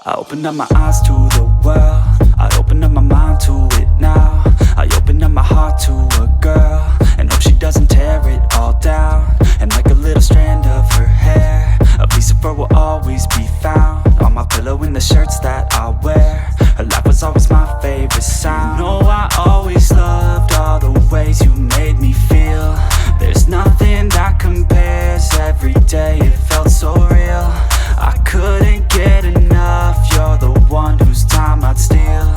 I opened up my eyes to the world, I opened up my mind to it now. I opened up my heart to a girl, and hope she doesn't tear it all down. And like a little strand of her hair, a piece of her will always be found on my pillow in the shirts that I wear. Her laugh was always my favorite sound. You know I always loved all the ways you made me feel. There's nothing that compares, every day it felt so real. I couldn't get enough, you're the one whose time I'd steal.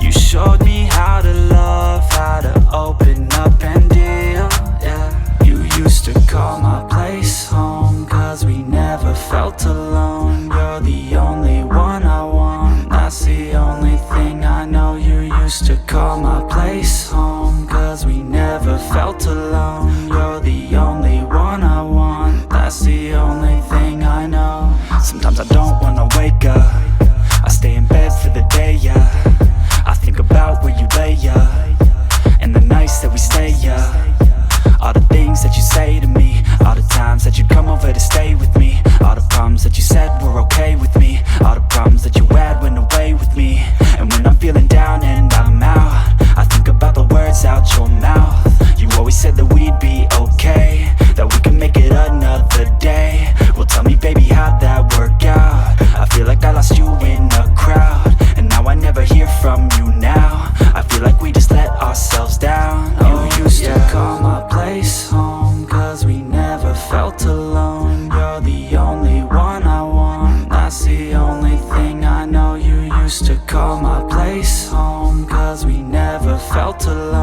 You showed me how to love, how to open up and deal, yeah. You used to call my place home, cause we never felt alone. You're the only one I want, that's the only thing I know. You used to call my place home, cause we never felt alone. You're the only one I want, that's the only thing I know. Sometimes I don't wanna wake up, I stay in bed for the day, yeah. I think about where you lay, yeah, and the nights that we stay, yeah. All the things that you say to me, all the times that you come over to stay with me, all the problems that you said were okay with me, all the problems that you had went away with me. And when I'm feeling down and I'm out, I think about the words out your mouth. You always said that we'd be okay, that we could make it another day. Well, tell me baby, how'd that work out? I feel like I lost you in a crowd, and now I never hear from you now. I feel like we just let ourselves down. You used to call my place home, cause we never felt alone. You're the only one I want, that's the only thing I know. You used to call my place home, cause we never felt alone.